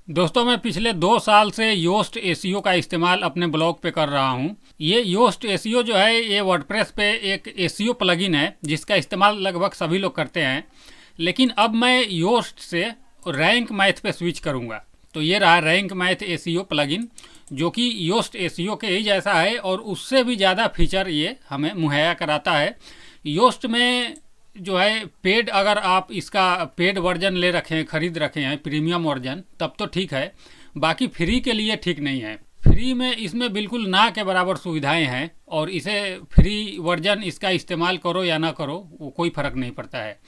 दोस्तों मैं पिछले 2 साल से योस्ट एसईओ का इस्तेमाल अपने ब्लॉग पे कर रहा हूँ। ये योस्ट एसईओ जो है ये वर्डप्रेस पे एक एसईओ प्लगइन है जिसका इस्तेमाल लगभग सभी लोग करते हैं। लेकिन अब मैं योस्ट से रैंक मैथ पे स्विच करूँगा। तो ये रहा रैंक मैथ एसईओ प्लगइन जो कि योस्ट एसईओ के ही जैसा है और उससे भी ज़्यादा फीचर ये हमें मुहैया कराता है। योस्ट में जो है पेड, अगर आप इसका पेड वर्जन ले रखे हैं, ख़रीद रखे हैं प्रीमियम वर्जन, तब तो ठीक है, बाकी फ्री के लिए ठीक नहीं है। फ्री में इसमें बिल्कुल ना के बराबर सुविधाएं हैं और इसे फ्री वर्जन इसका इस्तेमाल करो या ना करो वो कोई फ़र्क नहीं पड़ता है।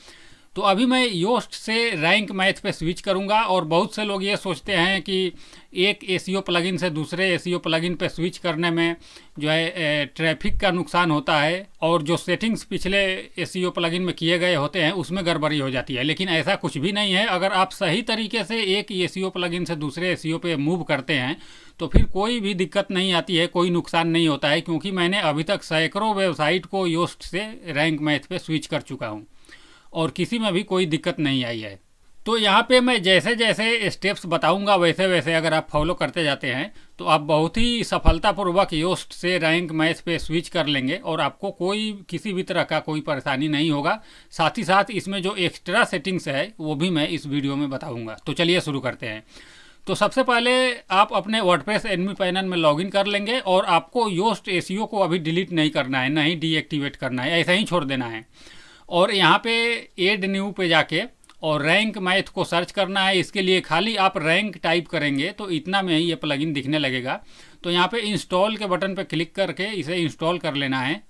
तो अभी मैं योस्ट से रैंक मैथ पे स्विच करूंगा। और बहुत से लोग ये सोचते हैं कि एक एसईओ प्लगइन से दूसरे एसईओ प्लगइन पे स्विच करने में जो है ट्रैफिक का नुकसान होता है और जो सेटिंग्स पिछले एसईओ प्लगइन में किए गए होते हैं उसमें गड़बड़ी हो जाती है। लेकिन ऐसा कुछ भी नहीं है। अगर आप सही तरीके से एक एसईओ प्लगइन से दूसरे एसईओ पे मूव करते हैं तो फिर कोई भी दिक्कत नहीं आती है, कोई नुकसान नहीं होता है, क्योंकि मैंने अभी तक सैकड़ों वेबसाइट को योस्ट से रैंक मैथ पे स्विच कर चुका हूँ और किसी में भी कोई दिक्कत नहीं आई है। तो यहाँ पे मैं जैसे जैसे स्टेप्स बताऊंगा वैसे वैसे अगर आप फॉलो करते जाते हैं तो आप बहुत ही सफलतापूर्वक योस्ट से रैंक मैथ पे स्विच कर लेंगे और आपको कोई किसी भी तरह का कोई परेशानी नहीं होगा। साथ ही साथ इसमें जो एक्स्ट्रा सेटिंग्स है वो भी मैं इस वीडियो में बताऊँगा। तो चलिए शुरू करते हैं। तो सबसे पहले आप अपने वर्डप्रेस एडमिन पैनल में लॉगिन कर लेंगे और आपको योस्ट एसईओ को अभी डिलीट नहीं करना है, नहीं डीएक्टिवेट करना है, ऐसा ही छोड़ देना है। और यहाँ पे एड न्यू पे जाके और रैंक मैथ को सर्च करना है। इसके लिए खाली आप रैंक टाइप करेंगे तो इतना में ही ये प्लगइन दिखने लगेगा। तो यहाँ पे इंस्टॉल के बटन पे क्लिक करके इसे इंस्टॉल कर लेना है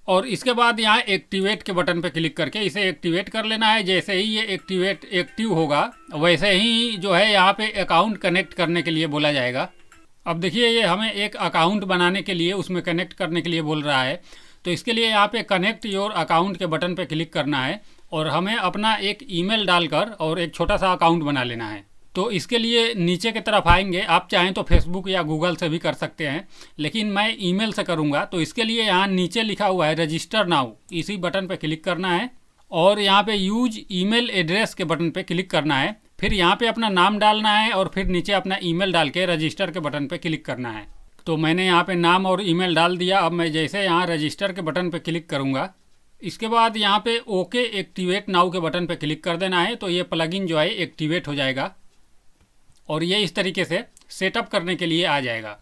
और इसके बाद यहाँ एक्टिवेट के बटन पे क्लिक करके इसे एक्टिवेट कर लेना है। जैसे ही ये एक्टिव होगा वैसे ही जो है यहाँ पे अकाउंट कनेक्ट करने के लिए बोला जाएगा। अब देखिए ये हमें एक अकाउंट बनाने के लिए उसमें कनेक्ट करने के लिए बोल रहा है। तो इसके लिए यहाँ पे कनेक्ट योर अकाउंट के बटन पे क्लिक करना है और हमें अपना एक ईमेल डालकर और एक छोटा सा अकाउंट बना लेना है। तो इसके लिए नीचे की तरफ आएंगे, आप चाहें तो फेसबुक या गूगल से भी कर सकते हैं, लेकिन मैं ईमेल से करूँगा। तो इसके लिए यहाँ नीचे लिखा हुआ है रजिस्टर नाउ, इसी बटन पे क्लिक करना है और यहाँ पे यूज ईमेल एड्रेस के बटन पे क्लिक करना है। फिर यहाँ पे अपना नाम डालना है और फिर नीचे अपना ईमेल डाल के रजिस्टर के बटन पे क्लिक करना है। तो मैंने यहाँ पे नाम और ईमेल डाल दिया। अब मैं जैसे यहाँ रजिस्टर के बटन पे क्लिक करूँगा, इसके बाद यहाँ पे ओके एक्टिवेट नाउ के बटन पे क्लिक कर देना है। तो ये प्लगइन जो है एक्टिवेट हो जाएगा और ये इस तरीके से सेटअप करने के लिए आ जाएगा।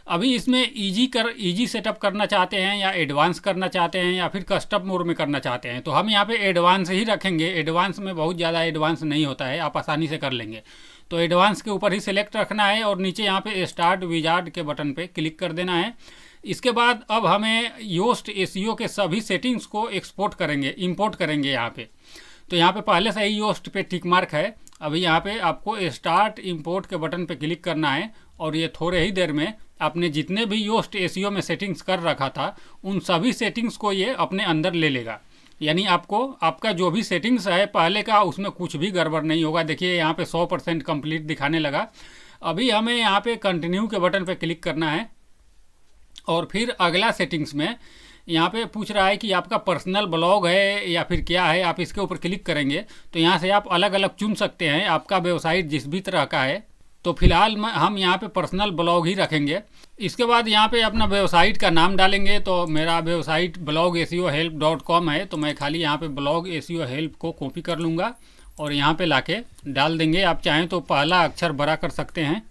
अभी इसमें इजी सेटअप करना चाहते हैं या एडवांस करना चाहते हैं या फिर कस्टम मोड में करना चाहते हैं, तो हम यहाँ पे एडवांस ही रखेंगे। एडवांस में बहुत ज़्यादा एडवांस नहीं होता है, आप आसानी से कर लेंगे। तो एडवांस के ऊपर ही सिलेक्ट रखना है और नीचे यहाँ पे स्टार्ट विजार्ड के बटन पे क्लिक कर देना है। इसके बाद अब हमें योस्ट एसईओ के सभी सेटिंग्स को इंपोर्ट करेंगे यहाँ पे। तो यहाँ पे पहले से ही योस्ट पे टिक मार्क है। अभी यहाँ पे आपको स्टार्ट इंपोर्ट के बटन पे क्लिक करना है और ये थोड़े ही देर में आपने जितने भी योस्ट एसईओ में सेटिंग्स कर रखा था उन सभी सेटिंग्स को ये अपने अंदर ले लेगा। यानी आपका जो भी सेटिंग्स है पहले का उसमें कुछ भी गड़बड़ नहीं होगा। देखिए यहाँ पे 100% कंप्लीट दिखाने लगा। अभी हमें यहाँ पे कंटिन्यू के बटन पे क्लिक करना है और फिर अगला सेटिंग्स में यहाँ पे पूछ रहा है कि आपका पर्सनल ब्लॉग है या फिर क्या है। आप इसके ऊपर क्लिक करेंगे तो यहाँ से आप अलग अलग चुन सकते हैं आपका वेबसाइट जिस भी तरह का है। तो फिलहाल हम यहाँ पे पर्सनल ब्लॉग ही रखेंगे। इसके बाद यहाँ पे अपना वेबसाइट का नाम डालेंगे। तो मेरा वेबसाइट blogeseohelp.com है, तो मैं खाली यहाँ पे ब्लॉग एसईओ हेल्प को कॉपी कर लूँगा और यहाँ पे लाके डाल देंगे। आप चाहें तो पहला अक्षर बड़ा कर सकते हैं।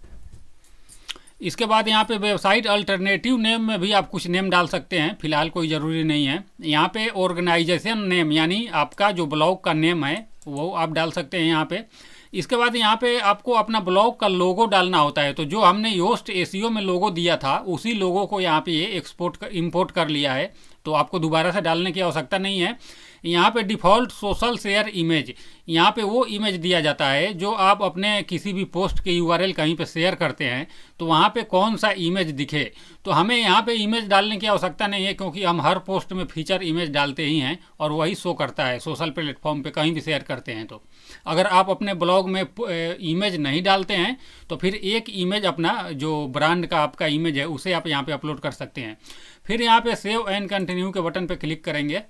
इसके बाद यहाँ पे वेबसाइट अल्टरनेटिव नेम में भी आप कुछ नेम डाल सकते हैं, फिलहाल कोई ज़रूरी नहीं है। यहाँ पे ऑर्गेनाइजेशन नेम यानी आपका जो ब्लॉग का नेम है वो आप डाल सकते हैं यहाँ पे। इसके बाद यहाँ पे आपको अपना ब्लॉग का लोगो डालना होता है। तो जो हमने योस्ट एसईओ में लोगो दिया था उसी लोगो को यहाँ पे ये इंपोर्ट कर लिया है, तो आपको दोबारा से डालने की आवश्यकता नहीं है। यहाँ पे डिफ़ॉल्ट सोशल शेयर इमेज, यहाँ पे वो इमेज दिया जाता है जो आप अपने किसी भी पोस्ट के यूआरएल कहीं पे शेयर करते हैं तो वहाँ पे कौन सा इमेज दिखे। तो हमें यहाँ पे इमेज डालने की आवश्यकता नहीं है, क्योंकि हम हर पोस्ट में फीचर इमेज डालते ही हैं और वही शो करता है सोशल प्लेटफॉर्म पे कहीं भी शेयर करते हैं। तो अगर आप अपने ब्लॉग में इमेज नहीं डालते हैं तो फिर एक इमेज अपना जो ब्रांड का आपका इमेज है उसे आप यहाँ पे अपलोड कर सकते हैं। फिर यहाँ पे सेव एंड कंटिन्यू के बटन पे क्लिक करेंगे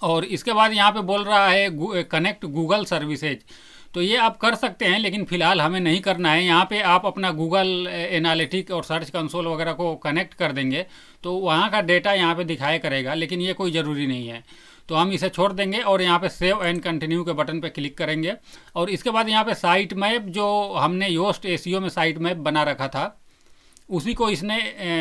और इसके बाद यहाँ पे बोल रहा है कनेक्ट गूगल सर्विसेज। तो ये आप कर सकते हैं, लेकिन फ़िलहाल हमें नहीं करना है। यहाँ पे आप अपना गूगल एनालिटिक और सर्च कंसोल वगैरह को कनेक्ट कर देंगे तो वहाँ का डेटा यहाँ पे दिखाया करेगा, लेकिन ये कोई ज़रूरी नहीं है। तो हम इसे छोड़ देंगे और यहाँ पे सेव एंड कंटिन्यू के बटन पे क्लिक करेंगे। और इसके बाद यहाँ पे साइट मैप, जो हमने योस्ट एसईओ में साइट मैप बना रखा था, उसी को इसने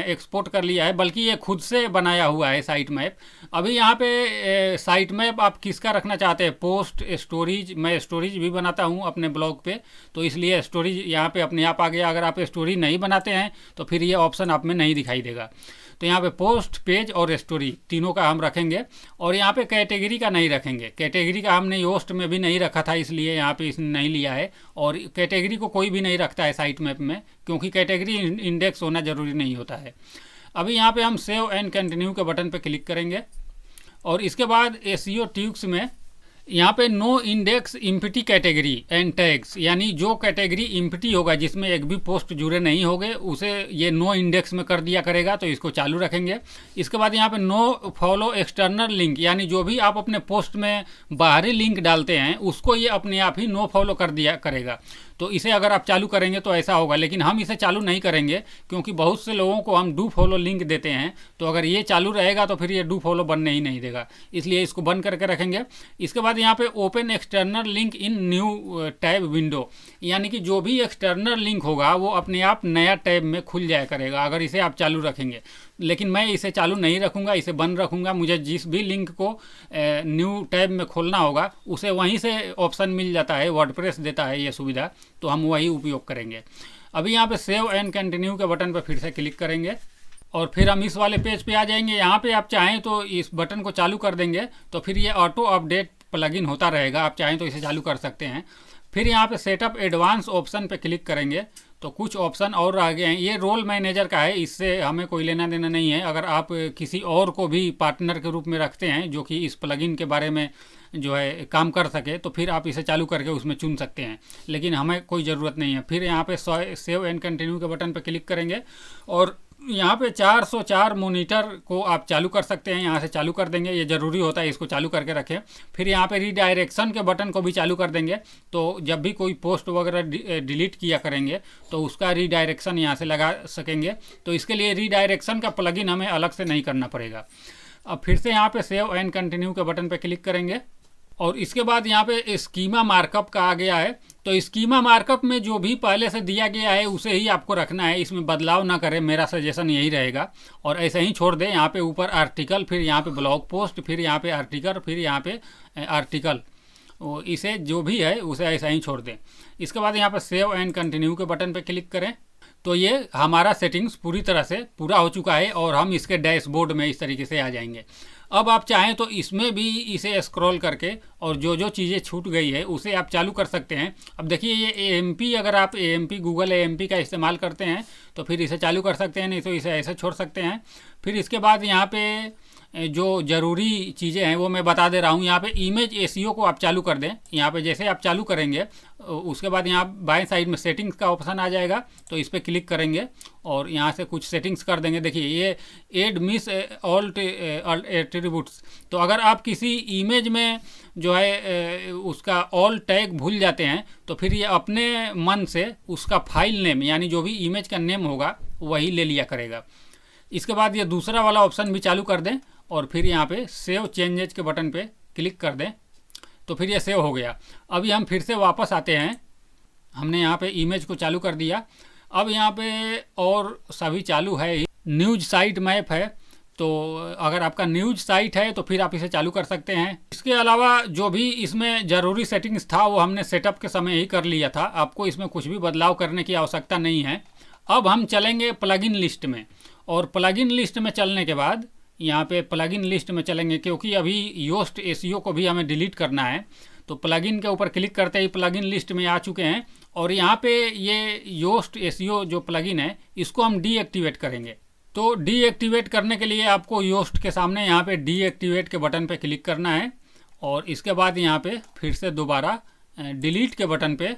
एक्सपोर्ट कर लिया है, बल्कि ये खुद से बनाया हुआ है साइट मैप। अभी यहाँ पे साइट मैप आप किसका रखना चाहते हैं, पोस्ट, स्टोरेज। मैं स्टोरेज भी बनाता हूँ अपने ब्लॉग पे, तो इसलिए स्टोरेज यहाँ पे अपने आप आ गया। अगर आप स्टोरेज नहीं बनाते हैं तो फिर ये ऑप्शन आप में नहीं दिखाई देगा। तो यहाँ पे पोस्ट, पेज और स्टोरी तीनों का हम रखेंगे। और यहाँ पे कैटेगरी का नहीं रखेंगे, कैटेगरी का हमने योस्ट में भी नहीं रखा था, इसलिए यहाँ पे इसने नहीं लिया है। और कैटेगरी को कोई भी नहीं रखता है साइट मैप में, क्योंकि कैटेगरी इंडेक्स होना ज़रूरी नहीं होता है। अभी यहाँ पे हम सेव एंड कंटिन्यू के बटन पे क्लिक करेंगे और इसके बाद एसईओ ट्यूक्स में यहाँ पे no index empty category and tags, यानी जो कैटेगरी इम्प्टी होगा जिसमें एक भी पोस्ट जुड़े नहीं होंगे उसे ये नो इंडेक्स में कर दिया करेगा, तो इसको चालू रखेंगे। इसके बाद यहाँ पे नो फॉलो एक्सटर्नल लिंक, यानी जो भी आप अपने पोस्ट में बाहरी लिंक डालते हैं उसको ये अपने आप ही नो फॉलो कर दिया करेगा। तो इसे अगर आप चालू करेंगे तो ऐसा होगा, लेकिन हम इसे चालू नहीं करेंगे क्योंकि बहुत से लोगों को हम डू फॉलो लिंक देते हैं। तो अगर ये चालू रहेगा तो फिर ये डू फॉलो बनने ही नहीं देगा, इसलिए इसको बंद करके रखेंगे। इसके बाद यहाँ पे open external link in new tab window, यानी कि जो भी एक्सटर्नल लिंक होगा वो अपने आप नया टैब में खुल जाया करेगा अगर इसे आप चालू रखेंगे। लेकिन मैं इसे चालू नहीं रखूँगा, इसे बंद रखूँगा। मुझे जिस भी लिंक को न्यू टैब में खोलना होगा उसे वहीं से ऑप्शन मिल जाता है, वर्डप्रेस देता है ये सुविधा, तो हम वही उपयोग करेंगे। अभी यहाँ पे सेव एंड कंटिन्यू के बटन पर फिर से क्लिक करेंगे और फिर हम इस वाले पेज पे आ जाएंगे। यहाँ पे आप चाहें तो इस बटन को चालू कर देंगे तो फिर ये ऑटो अपडेट प्लगइन होता रहेगा, आप चाहें तो इसे चालू कर सकते हैं। फिर यहाँ पे सेटअप एडवांस ऑप्शन पे क्लिक करेंगे तो कुछ ऑप्शन और रह गए हैं। ये रोल मैनेजर का है, इससे हमें कोई लेना देना नहीं है। अगर आप किसी और को भी पार्टनर के रूप में रखते हैं जो कि इस प्लगइन के बारे में जो है काम कर सके, तो फिर आप इसे चालू करके उसमें चुन सकते हैं, लेकिन हमें कोई ज़रूरत नहीं है। फिर यहाँ पे सेव एंड कंटिन्यू के बटन पर क्लिक करेंगे और यहाँ पे 404 मोनीटर को आप चालू कर सकते हैं, यहाँ से चालू कर देंगे, ये ज़रूरी होता है, इसको चालू करके रखें। फिर यहाँ पे रीडायरेक्शन के बटन को भी चालू कर देंगे, तो जब भी कोई पोस्ट वगैरह डिलीट किया करेंगे तो उसका रीडायरेक्शन यहाँ से लगा सकेंगे। तो इसके लिए रीडायरेक्शन का प्लगइन हमें अलग से नहीं करना पड़ेगा। अब फिर से यहाँ पे सेव एंड कंटिन्यू के बटन पे क्लिक करेंगे और इसके बाद यहाँ पे स्कीमा मार्कअप का आ गया है। तो स्कीमा मार्कअप में जो भी पहले से दिया गया है उसे ही आपको रखना है, इसमें बदलाव ना करें, मेरा सजेशन यही रहेगा। और ऐसे ही छोड़ दें। यहाँ पे ऊपर आर्टिकल, फिर यहाँ पे ब्लॉग पोस्ट, फिर यहाँ पे आर्टिकल, फिर यहाँ पे आर्टिकल, इसे जो भी है उसे ऐसा ही छोड़ दें। इसके बाद यहाँ पे सेव एंड कंटिन्यू के बटन पे क्लिक करें तो ये हमारा सेटिंग्स पूरी तरह से पूरा हो चुका है और हम इसके डैशबोर्ड में इस तरीके से आ जाएंगे। अब आप चाहें तो इसमें भी इसे स्क्रॉल करके और जो जो चीज़ें छूट गई है उसे आप चालू कर सकते हैं। अब देखिए ये AMP, अगर आप AMP गूगल AMP का इस्तेमाल करते हैं तो फिर इसे चालू कर सकते हैं, नहीं तो इसे ऐसे छोड़ सकते हैं। फिर इसके बाद यहाँ पे जो ज़रूरी चीज़ें हैं वो मैं बता दे रहा हूँ। यहाँ पे इमेज एसईओ को आप चालू कर दें। यहाँ पे जैसे आप चालू करेंगे उसके बाद यहाँ बाएं साइड में सेटिंग्स का ऑप्शन आ जाएगा, तो इस पर क्लिक करेंगे और यहाँ से कुछ सेटिंग्स कर देंगे। देखिए ये एड मिस ऑल्ट एट्रीब्यूट्स, तो अगर आप किसी इमेज में जो है उसका ऑल टैग भूल जाते हैं तो फिर ये अपने मन से उसका फाइल नेम, यानी जो भी इमेज का नेम होगा वही ले लिया करेगा। इसके बाद ये दूसरा वाला ऑप्शन भी चालू कर दें और फिर यहाँ पे सेव चेंजेज के बटन पे क्लिक कर दें तो फिर ये सेव हो गया। अभी हम फिर से वापस आते हैं, हमने यहाँ पे इमेज को चालू कर दिया। अब यहाँ पे और सभी चालू है, न्यूज साइट मैप है, तो अगर आपका न्यूज साइट है तो फिर आप इसे चालू कर सकते हैं। इसके अलावा जो भी इसमें ज़रूरी सेटिंग्स था वो हमने सेटअप के समय ही कर लिया था, आपको इसमें कुछ भी बदलाव करने की आवश्यकता नहीं है। अब हम चलेंगे प्लगइन लिस्ट में और प्लगइन लिस्ट में चलने के बाद यहाँ पे प्लगइन लिस्ट में चलेंगे, क्योंकि अभी योस्ट एसईओ को भी हमें डिलीट करना है। तो प्लगइन के ऊपर क्लिक करते ही प्लगइन लिस्ट में आ चुके हैं और यहाँ पे ये योस्ट एसईओ जो प्लगइन है इसको हम डीएक्टिवेट करेंगे। तो डीएक्टिवेट करने के लिए आपको योस्ट के सामने यहाँ पे डीएक्टिवेट के बटन पे क्लिक करना है और इसके बाद यहाँ पे फिर से दोबारा डिलीट के बटन पे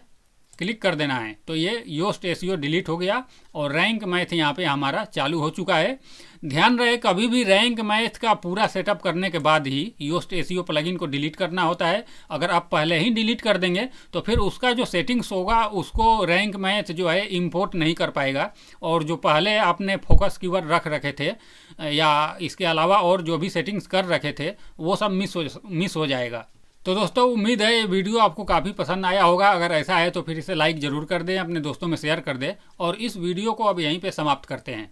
क्लिक कर देना है। तो ये योस्ट एसईओ डिलीट हो गया और रैंक मैथ यहाँ पे हमारा चालू हो चुका है। ध्यान रहे कभी भी रैंक मैथ का पूरा सेटअप करने के बाद ही योस्ट एसईओ प्लगइन को डिलीट करना होता है। अगर आप पहले ही डिलीट कर देंगे तो फिर उसका जो सेटिंग्स होगा उसको रैंक मैथ जो है इंपोर्ट नहीं कर पाएगा, और जो पहले आपने फोकस कीवर्ड रख रखे थे या इसके अलावा और जो भी सेटिंग्स कर रखे थे वो सब मिस हो जाएगा। तो दोस्तों उम्मीद है ये वीडियो आपको काफ़ी पसंद आया होगा। अगर ऐसा है तो फिर इसे लाइक ज़रूर कर दें, अपने दोस्तों में शेयर कर दें, और इस वीडियो को अब यहीं पे समाप्त करते हैं।